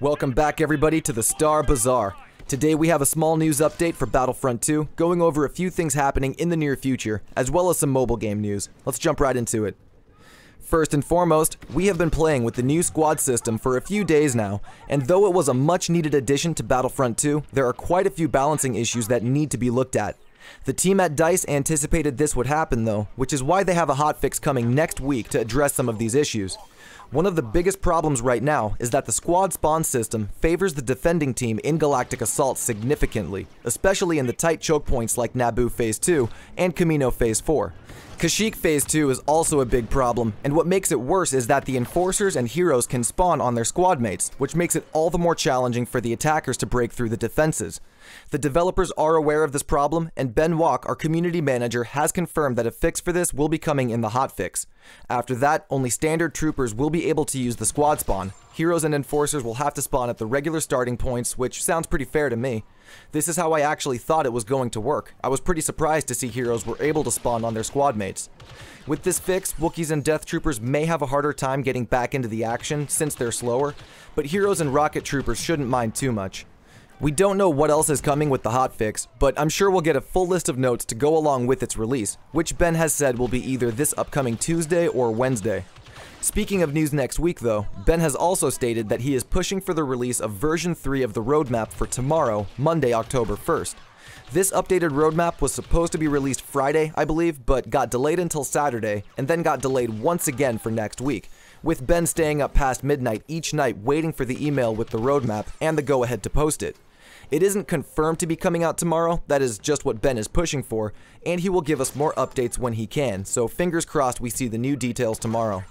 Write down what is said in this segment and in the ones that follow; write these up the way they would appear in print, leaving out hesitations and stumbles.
Welcome back everybody to the Star Bazaar. Today we have a small news update for Battlefront 2, going over a few things happening in the near future, as well as some mobile game news. Let's jump right into it. First and foremost, we have been playing with the new squad system for a few days now, and though it was a much needed addition to Battlefront 2, there are quite a few balancing issues that need to be looked at. The team at DICE anticipated this would happen though, which is why they have a hotfix coming next week to address some of these issues. One of the biggest problems right now is that the squad spawn system favors the defending team in Galactic Assault significantly, especially in the tight choke points like Naboo Phase 2 and Camino Phase 4. Kashyyyk Phase 2 is also a big problem, and what makes it worse is that the enforcers and heroes can spawn on their squad mates, which makes it all the more challenging for the attackers to break through the defenses. The developers are aware of this problem, and Ben Walk, our community manager, has confirmed that a fix for this will be coming in the hotfix. After that, only standard troopers will be able to use the squad spawn. Heroes and enforcers will have to spawn at the regular starting points, which sounds pretty fair to me. This is how I actually thought it was going to work. I was pretty surprised to see heroes were able to spawn on their squad mates. With this fix, Wookiees and Death Troopers may have a harder time getting back into the action since they're slower, but heroes and rocket troopers shouldn't mind too much. We don't know what else is coming with the hotfix, but I'm sure we'll get a full list of notes to go along with its release, which Ben has said will be either this upcoming Tuesday or Wednesday. Speaking of news next week though, Ben has also stated that he is pushing for the release of version 3 of the roadmap for tomorrow, Monday, October 1st. This updated roadmap was supposed to be released Friday, I believe, but got delayed until Saturday, and then got delayed once again for next week, with Ben staying up past midnight each night waiting for the email with the roadmap and the go-ahead to post it. It isn't confirmed to be coming out tomorrow, that is just what Ben is pushing for, and he will give us more updates when he can, so fingers crossed we see the new details tomorrow.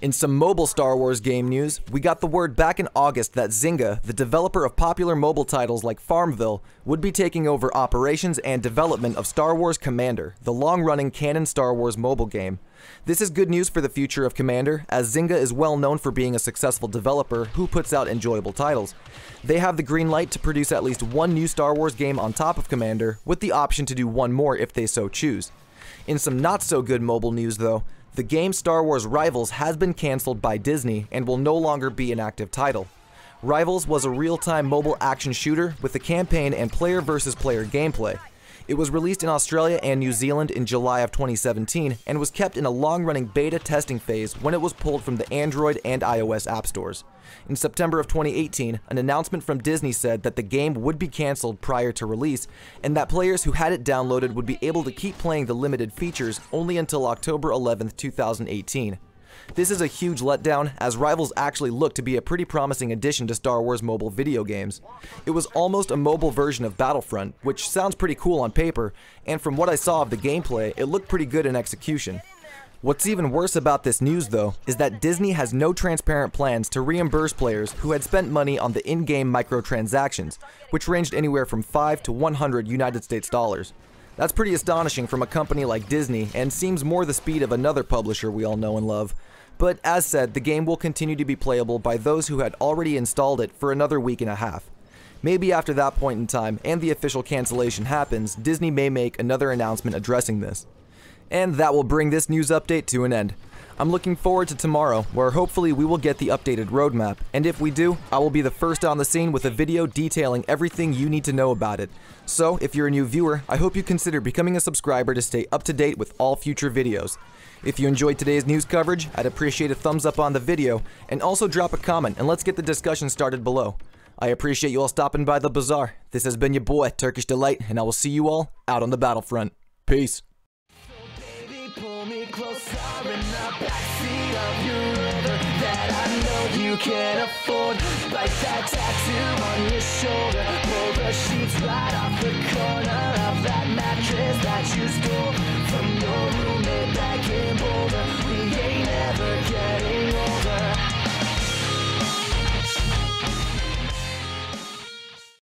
In some mobile Star Wars game news, we got the word back in August that Zynga, the developer of popular mobile titles like Farmville, would be taking over operations and development of Star Wars Commander, the long-running canon Star Wars mobile game. This is good news for the future of Commander, as Zynga is well known for being a successful developer who puts out enjoyable titles. They have the green light to produce at least one new Star Wars game on top of Commander, with the option to do one more if they so choose. In some not-so-good mobile news though, the game Star Wars Rivals has been cancelled by Disney and will no longer be an active title. Rivals was a real-time mobile action shooter with a campaign and player versus player gameplay. It was released in Australia and New Zealand in July of 2017 and was kept in a long-running beta testing phase when it was pulled from the Android and iOS app stores. In September of 2018, an announcement from Disney said that the game would be cancelled prior to release, and that players who had it downloaded would be able to keep playing the limited features only until October 11, 2018. This is a huge letdown, as Rivals actually looked to be a pretty promising addition to Star Wars mobile video games. It was almost a mobile version of Battlefront, which sounds pretty cool on paper, and from what I saw of the gameplay, it looked pretty good in execution. What's even worse about this news though, is that Disney has no transparent plans to reimburse players who had spent money on the in-game microtransactions, which ranged anywhere from $5 to $100 United States dollars. That's pretty astonishing from a company like Disney, and seems more the speed of another publisher we all know and love. But as said, the game will continue to be playable by those who had already installed it for another week and a half. Maybe after that point in time, and the official cancellation happens, Disney may make another announcement addressing this. And that will bring this news update to an end. I'm looking forward to tomorrow, where hopefully we will get the updated roadmap, and if we do, I will be the first on the scene with a video detailing everything you need to know about it. So, if you're a new viewer, I hope you consider becoming a subscriber to stay up to date with all future videos. If you enjoyed today's news coverage, I'd appreciate a thumbs up on the video, and also drop a comment and let's get the discussion started below. I appreciate you all stopping by the bazaar. This has been your boy, Turkish Delight, and I will see you all out on the battlefront. Peace. You can't afford, like that tattoo on your shoulder. Pull the sheets right off the corner of that mattress that you stole from your roommate back